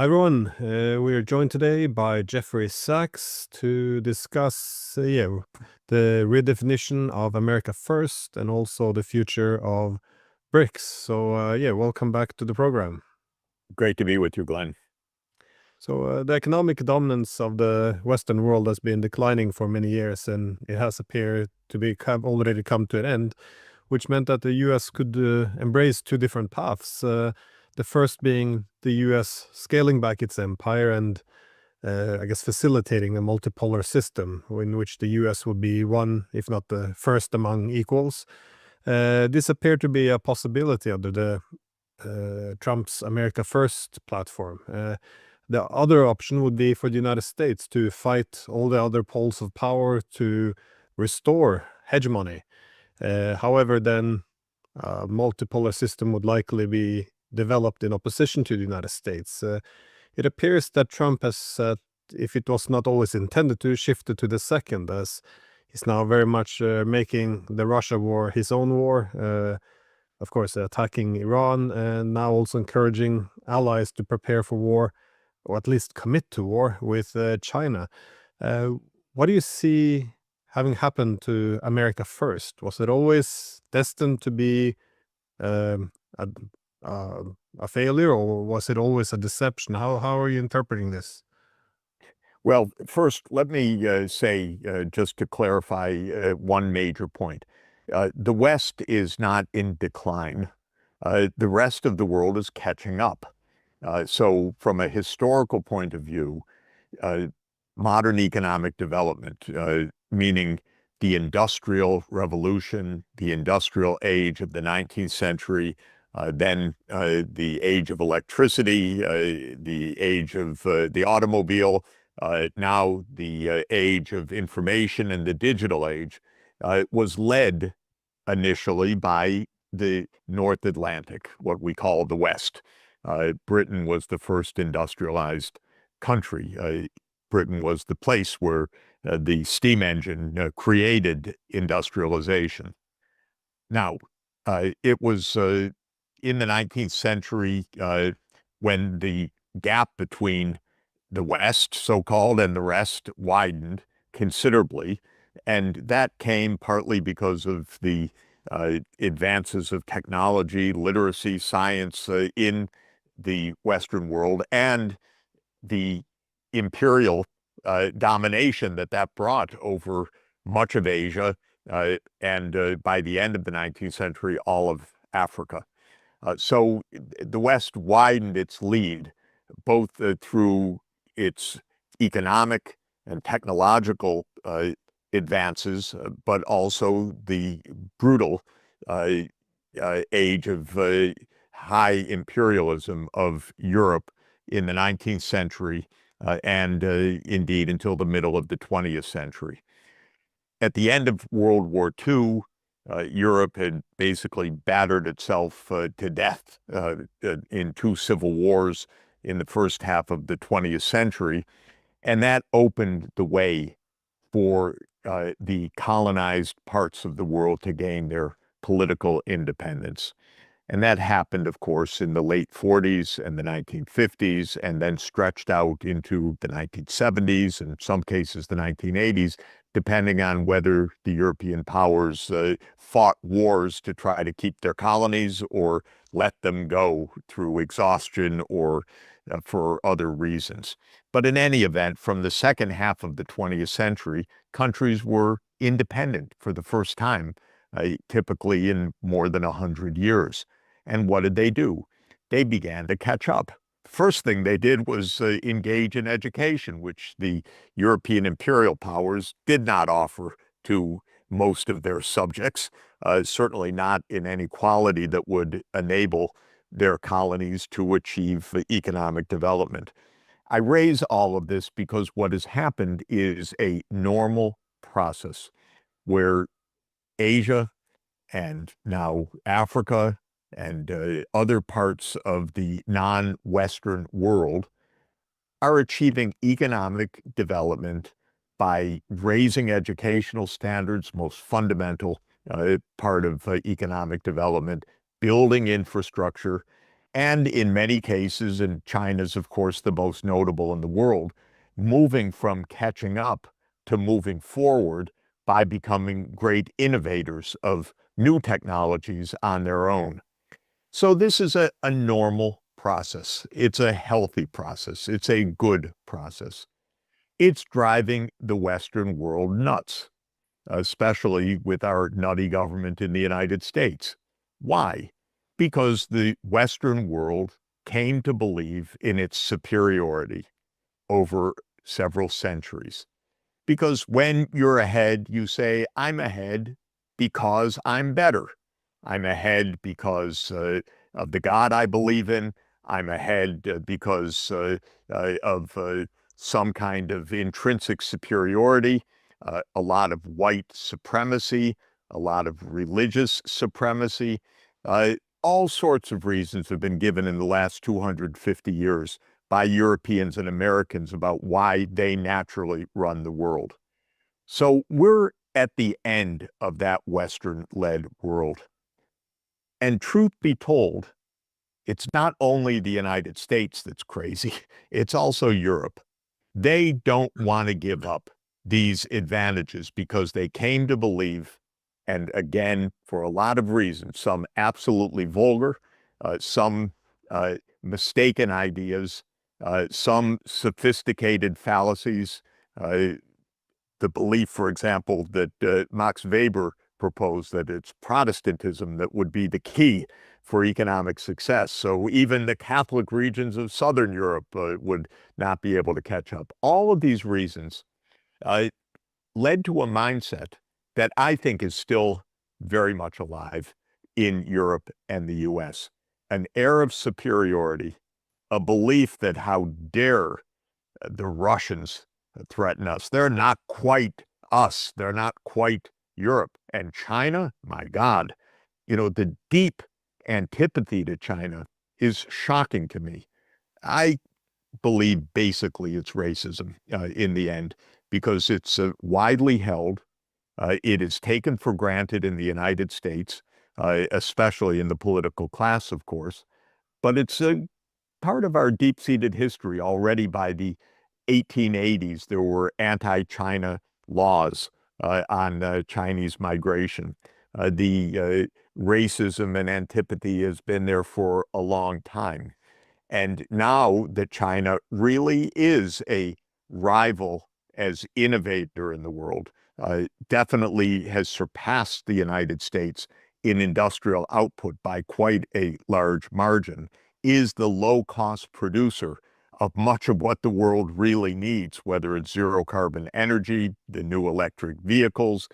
Hi everyone, we are joined today by Jeffrey Sachs to discuss the redefinition of America First and also the future of BRICS. So welcome back to the program. Great to be with you, Glenn. So the economic dominance of the Western world has been declining for many years, and it has appeared to have already come to an end, which meant that the U.S. could embrace two different paths. The first being the U.S. scaling back its empire and, I guess, facilitating a multipolar system in which the U.S. would be one, if not the first among equals. This appeared to be a possibility under the Trump's America First platform. The other option would be for the United States to fight all the other poles of power to restore hegemony. However, then a multipolar system would likely be developed in opposition to the United States. It appears that Trump has, if it was not always intended to, shifted to the second, as he's now very much making the Russia war his own war, of course attacking Iran, and now also encouraging allies to prepare for war, or at least commit to war with China. What do you see having happened to America First? Was it always destined to be um, a, a failure, or was it always a deception? How are you interpreting this? Well, first, let me say, just to clarify one major point. The West is not in decline. The rest of the world is catching up. So from a historical point of view, modern economic development, meaning the Industrial Revolution, the industrial age of the 19th century, then the age of electricity, the age of the automobile, now the age of information and the digital age, was led initially by the North Atlantic, what we call the West. Britain was the first industrialized country. Britain was the place where the steam engine created industrialization. Now, it was in the 19th century when the gap between the West, so-called, and the rest widened considerably. And that came partly because of the advances of technology, literacy, science in the Western world, and the imperial domination that brought over much of Asia, and by the end of the 19th century, all of Africa. So the West widened its lead, both through its economic and technological advances, but also the brutal age of high imperialism of Europe in the 19th century, and indeed until the middle of the 20th century. At the end of World War II, Europe had basically battered itself to death in two civil wars in the first half of the 20th century, and that opened the way for the colonized parts of the world to gain their political independence. And that happened, of course, in the late 40s and the 1950s, and then stretched out into the 1970s, and in some cases the 1980s, depending on whether the European powers fought wars to try to keep their colonies or let them go through exhaustion or for other reasons. But in any event, from the second half of the 20th century, countries were independent for the first time, typically in more than 100 years. And what did they do? They began to catch up. First thing they did was engage in education, which the European imperial powers did not offer to most of their subjects, certainly not in any quality that would enable their colonies to achieve economic development. I raise all of this because what has happened is a normal process where Asia and now Africa and other parts of the non-Western world are achieving economic development by raising educational standards, most fundamental part of economic development, building infrastructure, and in many cases, and China's of course the most notable in the world, moving from catching up to moving forward by becoming great innovators of new technologies on their own. So this is a normal process. It's a healthy process. It's a good process. It's driving the Western world nuts, especially with our nutty government in the United States. Why? Because the Western world came to believe in its superiority over several centuries. Because when you're ahead, you say, I'm ahead because I'm better. I'm ahead because of the God I believe in. I'm ahead because of some kind of intrinsic superiority, a lot of white supremacy, a lot of religious supremacy. All sorts of reasons have been given in the last 250 years by Europeans and Americans about why they naturally run the world. So we're at the end of that Western-led world. And truth be told, it's not only the United States that's crazy, it's also Europe. They don't want to give up these advantages because they came to believe, and again, for a lot of reasons, some absolutely vulgar, some mistaken ideas, some sophisticated fallacies, the belief, for example, that Max Weber proposed that it's Protestantism that would be the key for economic success. So even the Catholic regions of Southern Europe would not be able to catch up. All of these reasons led to a mindset that I think is still very much alive in Europe and the US. An air of superiority, a belief that how dare the Russians threaten us. They're not quite us. They're not quite Europe. And China, my God, the deep antipathy to China is shocking to me. I believe basically it's racism in the end because it's widely held. It is taken for granted in the United States, especially in the political class, of course. But it's a part of our deep-seated history. Already by the 1880s, there were anti-China laws on Chinese migration. The racism and antipathy has been there for a long time. And now that China really is a rival as innovator in the world, definitely has surpassed the United States in industrial output by quite a large margin, is the low-cost producer of much of what the world really needs, whether it's zero carbon energy, the new electric vehicles,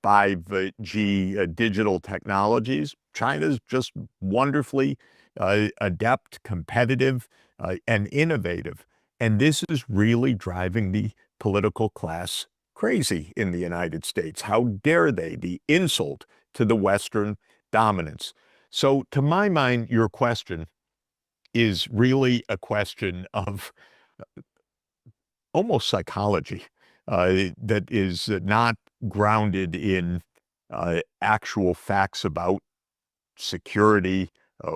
5G digital technologies. China's just wonderfully adept, competitive, and innovative. And this is really driving the political class crazy in the United States. How dare they? The insult to the Western dominance. So to my mind, your question is really a question of almost psychology that is not grounded in actual facts about security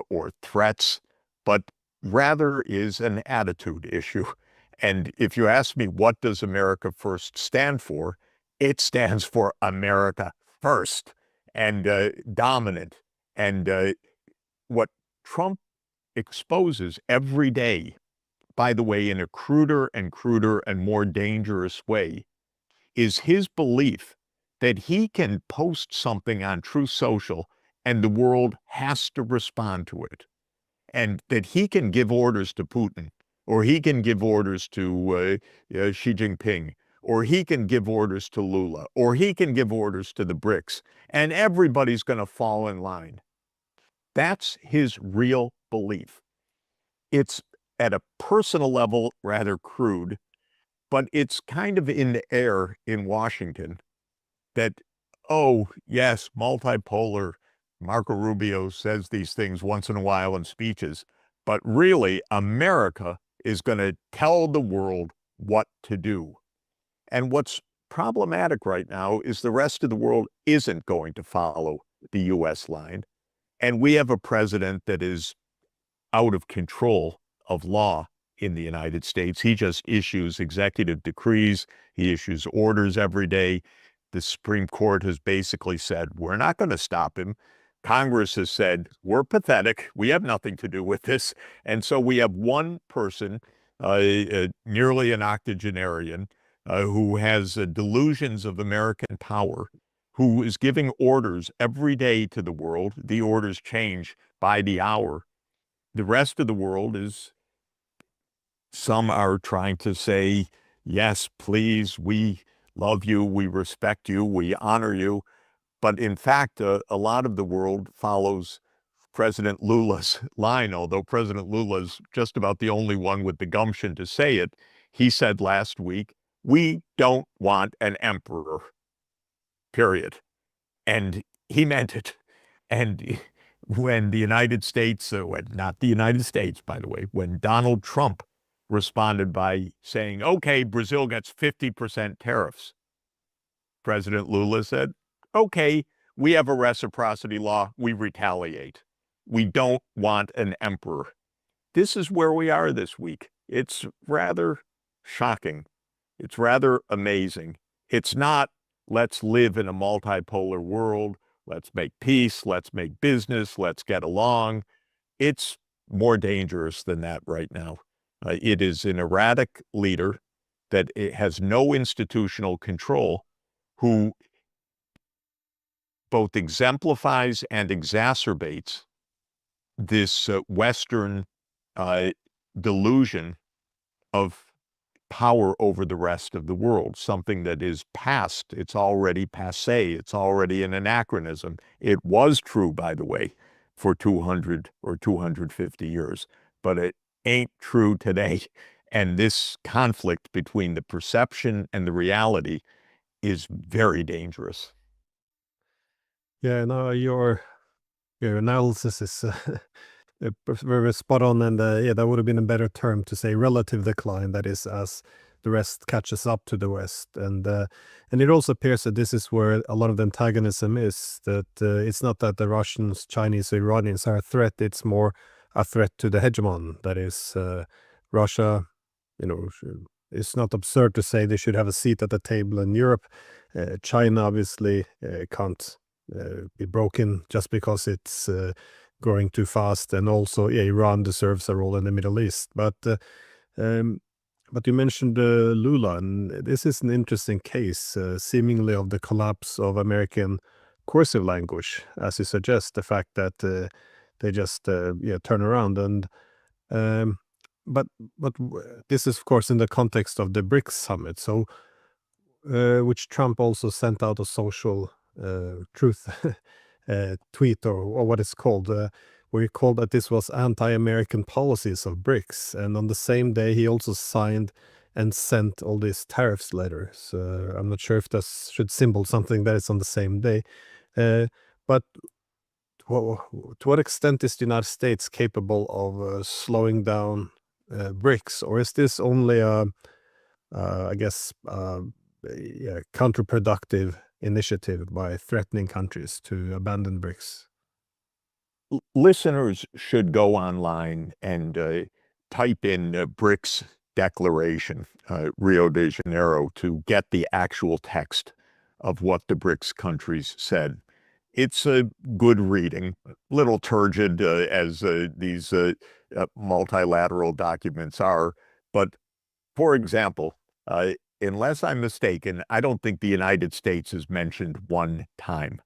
or threats, but rather is an attitude issue. And if you ask me, what does America First stand for? It stands for America first and dominant. And what Trump exposes every day, by the way, in a cruder and more dangerous way, is his belief that he can post something on Truth Social and the world has to respond to it. And that he can give orders to Putin, or he can give orders to Xi Jinping, or he can give orders to Lula, or he can give orders to the BRICS, and everybody's going to fall in line. That's his real belief. It's at a personal level rather crude, but it's kind of in the air in Washington that, oh, yes, multipolar, Marco Rubio says these things once in a while in speeches, but really America is going to tell the world what to do. And what's problematic right now is the rest of the world isn't going to follow the U.S. line. And we have a president that is out of control of law in the United States. He just issues executive decrees. He issues orders every day. The Supreme Court has basically said, we're not going to stop him. Congress has said, we're pathetic. We have nothing to do with this. And so we have one person, nearly an octogenarian, who has delusions of American power, who is giving orders every day to the world. The orders change by the hour. The rest of the world is, some are trying to say, yes, please, we love you, we respect you, we honor you. But in fact, a lot of the world follows President Lula's line, although President Lula's just about the only one with the gumption to say it. He said last week, we don't want an emperor, period. And he meant it. And when the United States, not the United States, by the way, when Donald Trump responded by saying, okay, Brazil gets 50% tariffs, President Lula said, okay, we have a reciprocity law, we retaliate. We don't want an emperor. This is where we are this week. It's rather shocking. It's rather amazing. It's not, let's live in a multipolar world, let's make peace, let's make business, let's get along. It's more dangerous than that right now. It is an erratic leader that it has no institutional control, who both exemplifies and exacerbates this Western delusion of power over the rest of the world, something that is past. It's already passé. It's already an anachronism. It was true, by the way, for 200 or 250 years, but it ain't true today. And this conflict between the perception and the reality is very dangerous. Yeah, no, your analysis is very spot on, and yeah, that would have been a better term to say relative decline. That is, as the rest catches up to the West, and it also appears that this is where a lot of the antagonism is. That it's not that the Russians, Chinese, or Iranians are a threat; it's more a threat to the hegemon. That is, Russia. You know, it's not absurd to say they should have a seat at the table in Europe. China obviously can't be broken just because it's growing too fast, and also Iran deserves a role in the Middle East. But you mentioned Lula, and this is an interesting case, seemingly of the collapse of American cursive language, as you suggest. The fact that they just turn around, and but this is of course in the context of the BRICS summit, so which Trump also sent out a social truth tweet, or what it's called, where he called that this was anti-American policies of BRICS. And on the same day, he also signed and sent all these tariffs letters. I'm not sure if that should symbol something that it's on the same day. But to what extent is the United States capable of slowing down BRICS? Or is this only I guess, counterproductive initiative by threatening countries to abandon BRICS? Listeners should go online and type in BRICS declaration, Rio de Janeiro, to get the actual text of what the BRICS countries said. It's a good reading, a little turgid as these multilateral documents are. But for example, unless I'm mistaken, I don't think the United States is mentioned one time.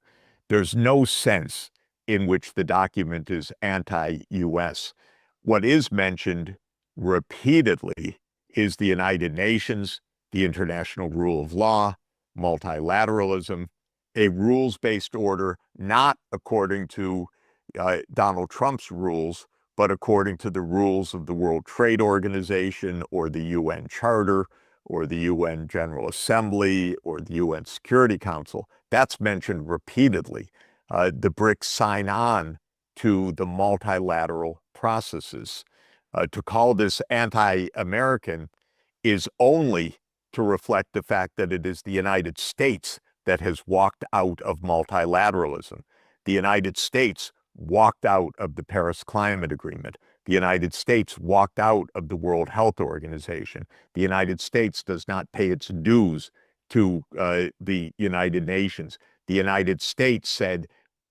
There's no sense in which the document is anti-US. What is mentioned repeatedly is the United Nations, the international rule of law, multilateralism, a rules-based order, not according to Donald Trump's rules, but according to the rules of the World Trade Organization or the UN Charter or the UN General Assembly or the UN Security Council. That's mentioned repeatedly. The BRICS sign on to the multilateral processes. To call this anti-American is only to reflect the fact that it is the United States that has walked out of multilateralism. The United States walked out of the Paris Climate Agreement. The United States walked out of the World Health Organization. The United States does not pay its dues to the United Nations. The United States said,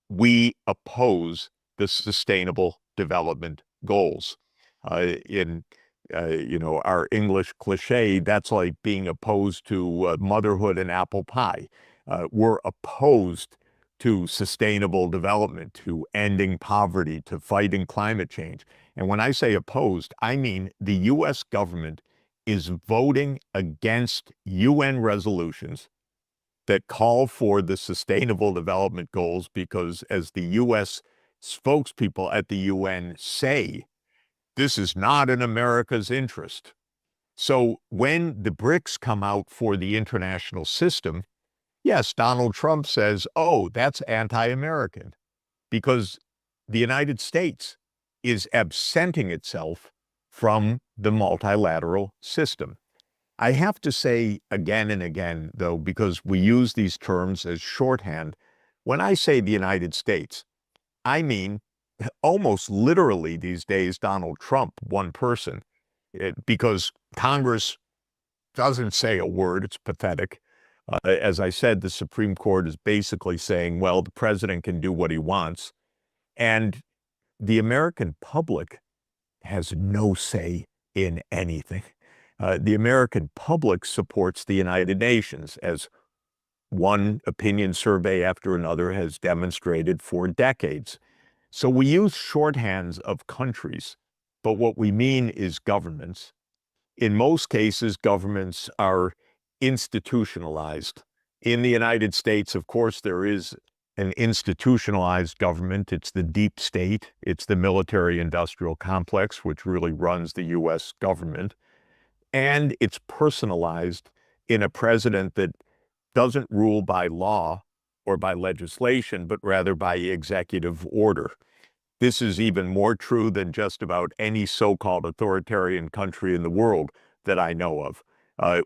we oppose the Sustainable Development Goals. In our English cliche, that's like being opposed to motherhood and apple pie. We're opposed to sustainable development, to ending poverty, to fighting climate change. And when I say opposed, I mean the U.S. government is voting against UN resolutions that call for the Sustainable Development Goals because, as the U.S. spokespeople at the UN say, this is not in America's interest. So when the BRICS come out for the international system, yes, Donald Trump says, oh, that's anti-American, because the United States is absenting itself from the multilateral system. I have to say again and again, though, because we use these terms as shorthand, when I say the United States, I mean almost literally these days Donald Trump, one person, because Congress doesn't say a word. It's pathetic. As I said, the Supreme Court is basically saying, well, the president can do what he wants. And the American public has no say in anything. The American public supports the United Nations, as one opinion survey after another has demonstrated for decades. So we use shorthands of countries, but what we mean is governments. In most cases, governments are institutionalized. In the United States, of course, there is an institutionalized government. It's the deep state. It's the military-industrial complex, which really runs the U.S. government. And it's personalized in a president that doesn't rule by law or by legislation, but rather by executive order. This is even more true than just about any so-called authoritarian country in the world that I know of,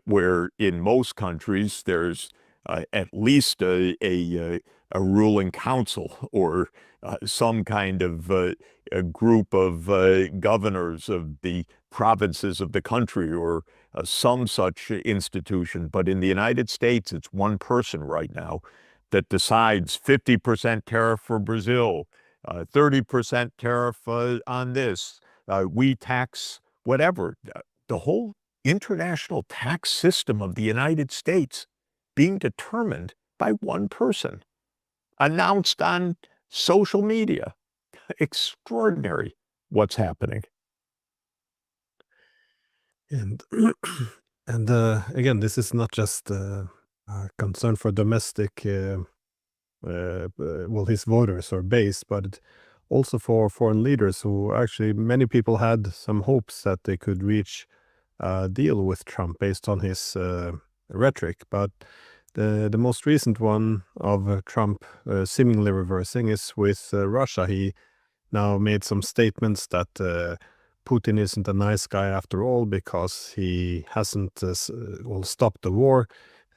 where in most countries there's at least a ruling council or some kind of a group of governors of the provinces of the country or some such institution. But in the United States, it's one person right now that decides 50% tariff for Brazil, 30% tariff on this, we tax whatever. The whole international tax system of the United States being determined by one person, announced on social media. Extraordinary what's happening. And and again, this is not just a concern for domestic, his voters or base, but also for foreign leaders who actually, many people had some hopes that they could reach a deal with Trump based on his rhetoric. But the most recent one of Trump seemingly reversing is with Russia. He now made some statements that Putin isn't a nice guy after all because he hasn't stopped the war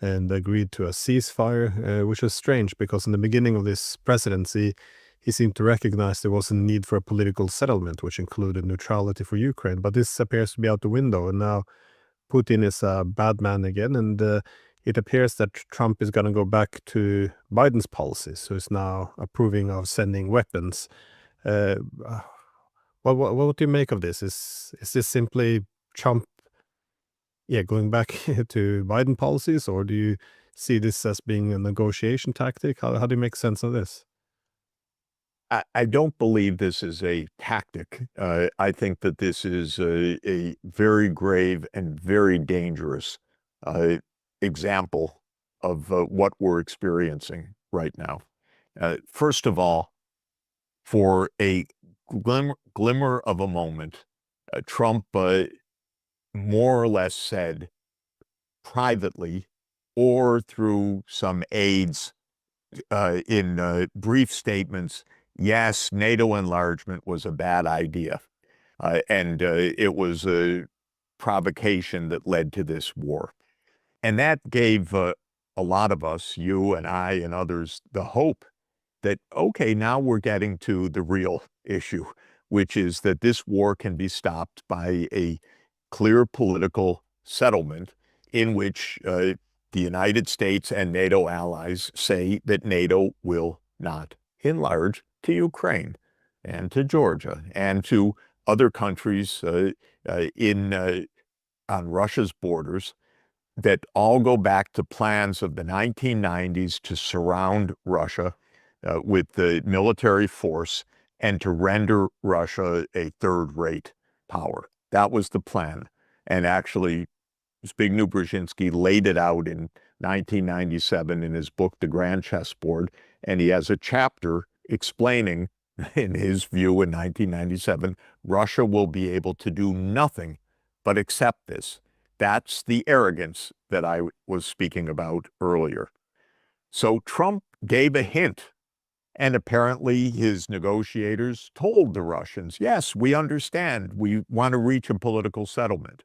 and agreed to a ceasefire, which is strange because in the beginning of this presidency, he seemed to recognize there was a need for a political settlement, which included neutrality for Ukraine. But this appears to be out the window, and now Putin is a bad man again, and it appears that Trump is going to go back to Biden's policies, who is now approving of sending weapons. What do you make of this? Is this simply Trump, going back to Biden policies, or do you see this as being a negotiation tactic? How do you make sense of this? I don't believe this is a tactic. I think that this is a very grave and very dangerous example of what we're experiencing right now. First of all, for a glimmer of a moment, Trump more or less said privately or through some aides in brief statements, yes, NATO enlargement was a bad idea, and it was a provocation that led to this war. And that gave a lot of us, you and I and others, the hope that, okay, now we're getting to the real issue. which is that this war can be stopped by a clear political settlement in which the United States and NATO allies say that NATO will not enlarge to Ukraine and to Georgia and to other countries on Russia's borders that all go back to plans of the 1990s to surround Russia with the military force and to render Russia a third-rate power. That was the plan. And actually, Zbigniew Brzezinski laid it out in 1997 in his book, The Grand Chessboard, and he has a chapter explaining, in his view in 1997, Russia will be able to do nothing but accept this. That's the arrogance that I was speaking about earlier. So Trump gave a hint, and apparently his negotiators told the Russians, yes, we understand, we want to reach a political settlement.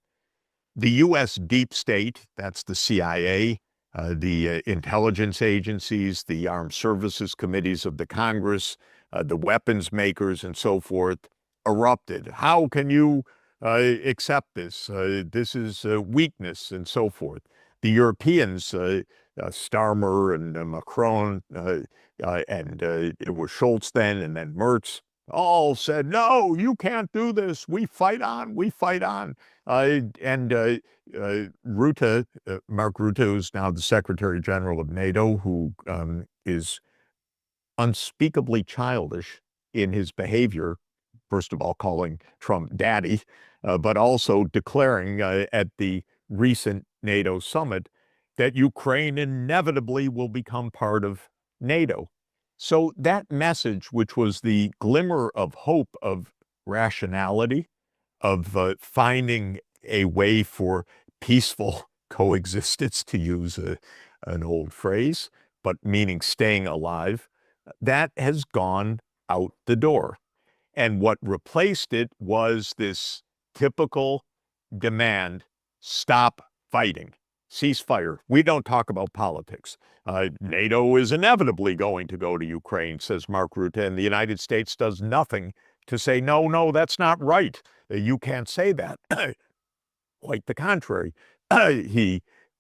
The U.S. deep state, that's the CIA, the intelligence agencies, the armed services committees of the Congress, the weapons makers, and so forth, erupted. How can you accept this? This is weakness, and so forth. The Europeans, Starmer and Macron, and it was Schultz then, and then Merz, all said, no, you can't do this. We fight on, we fight on. Rutte, Mark Rutte, who's now the Secretary General of NATO, who is unspeakably childish in his behavior, first of all calling Trump daddy, but also declaring at the recent NATO summit that Ukraine inevitably will become part of NATO. So that message, which was the glimmer of hope of rationality, of finding a way for peaceful coexistence, to use an old phrase, but meaning staying alive, that has gone out the door. And what replaced it was this typical demand, stop fighting, ceasefire. We don't talk about politics. NATO is inevitably going to go to Ukraine, says Mark Rutte, and the United States does nothing to say, no, no, that's not right. You can't say that. Quite the contrary.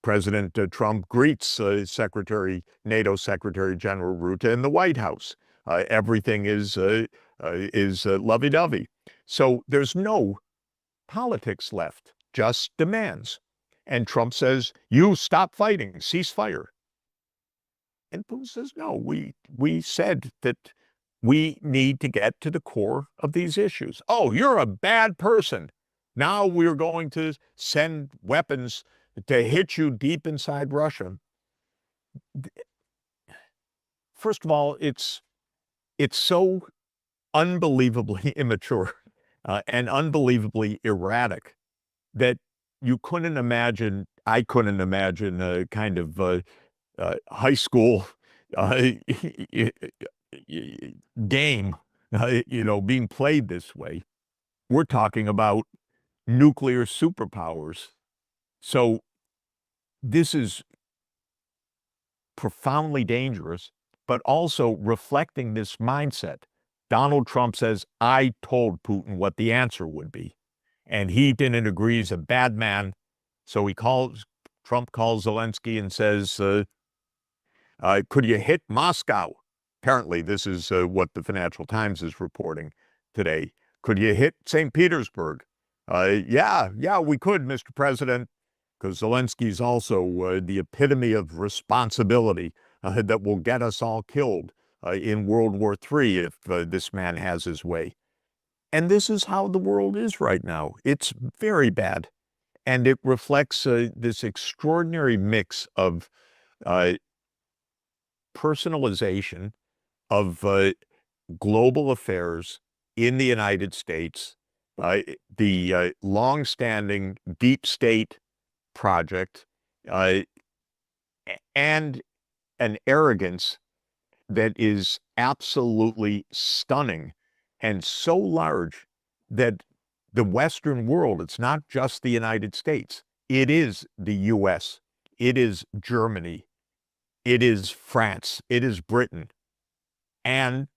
President Trump greets NATO Secretary General Rutte in the White House. Everything is lovey-dovey. So there's no politics left, just demands. And Trump says, you stop fighting, ceasefire. And Putin says, no, we said that we need to get to the core of these issues. Oh, you're a bad person. Now we're going to send weapons to hit you deep inside Russia. First of all, it's so unbelievably immature and unbelievably erratic that you couldn't imagine, I couldn't imagine a kind of high school game, being played this way. We're talking about nuclear superpowers. So this is profoundly dangerous, but also reflecting this mindset. Donald Trump says, I told Putin what the answer would be. And he didn't agree. He's a bad man. So Trump calls Zelensky and says, could you hit Moscow? Apparently, this is what the Financial Times is reporting today. Could you hit St. Petersburg? Yeah, we could, Mr. President, because Zelensky's also the epitome of responsibility that will get us all killed in World War III if this man has his way. And this is how the world is right now. It's very bad. And it reflects this extraordinary mix of personalization of global affairs in the United States, the long-standing deep state project, and an arrogance that is absolutely stunning and so large that the Western world, it's not just the United States, it is the US, it is Germany, it is France, it is Britain, and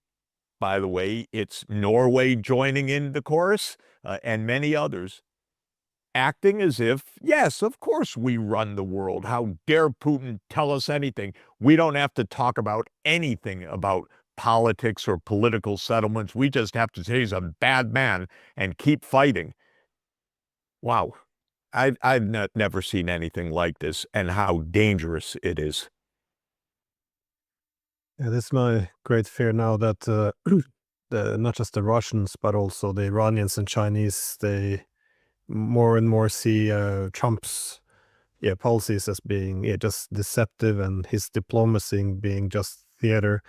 by the way, it's Norway joining in the chorus, and many others, acting as if, yes, of course we run the world. How dare Putin tell us anything? We don't have to talk about anything about politics or political settlements. We just have to say he's a bad man and keep fighting. Wow. I've never seen anything like this, and how dangerous it is. Yeah, this is my great fear now that not just the Russians, but also the Iranians and Chinese, they more and more see Trump's policies as being just deceptive, and his diplomacy being just theater.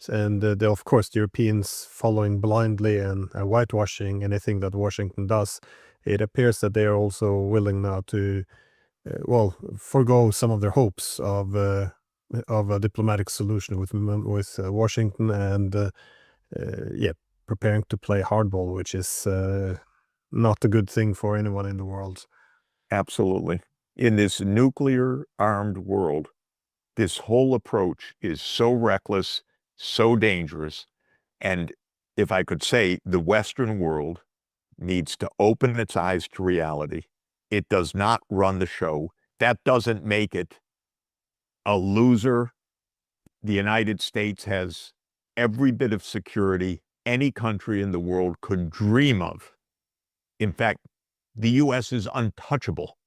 And of course, the Europeans following blindly and whitewashing anything that Washington does. It appears that they are also willing now to, forgo some of their hopes of a diplomatic solution with Washington, and preparing to play hardball, which is not a good thing for anyone in the world. Absolutely. In this nuclear-armed world, this whole approach is so reckless, so dangerous, and if I could say, the Western world needs to open its eyes to reality. It does not run the show. That doesn't make it a loser. The United States has every bit of security any country in the world could dream of. In fact, the U.S. is untouchable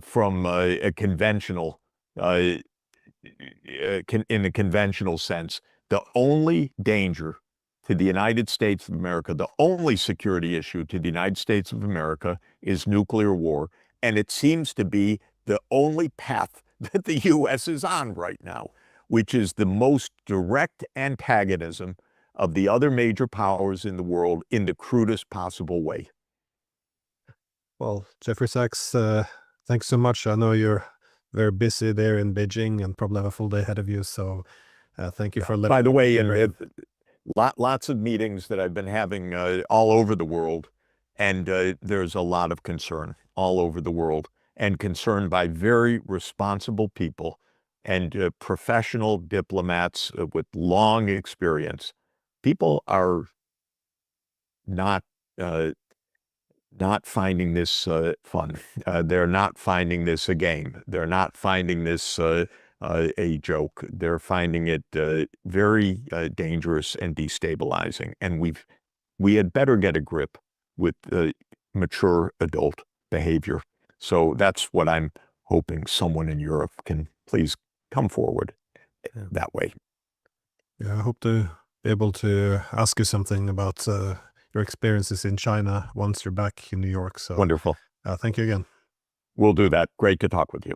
from a conventional, in a conventional sense. The only danger to the United States of America, the only security issue to the United States of America is nuclear war. And it seems to be the only path that the U.S. is on right now, which is the most direct antagonism of the other major powers in the world in the crudest possible way. Well, Jeffrey Sachs, thanks so much. I know you're very busy there in Beijing and probably have a full day ahead of you. So thank you for letting By the way, me. lots of meetings that I've been having all over the world, and there's a lot of concern all over the world, and concern by very responsible people and professional diplomats with long experience. People are not finding this fun. They're not finding this a game. They're not finding this a joke. They're finding it very dangerous and destabilizing. And we had better get a grip with mature adult behavior. So that's what I'm hoping someone in Europe can please come forward that way. Yeah, I hope to be able to ask you something about your experiences in China once you're back in New York. So Wonderful. thank you again. We'll do that. Great to talk with you.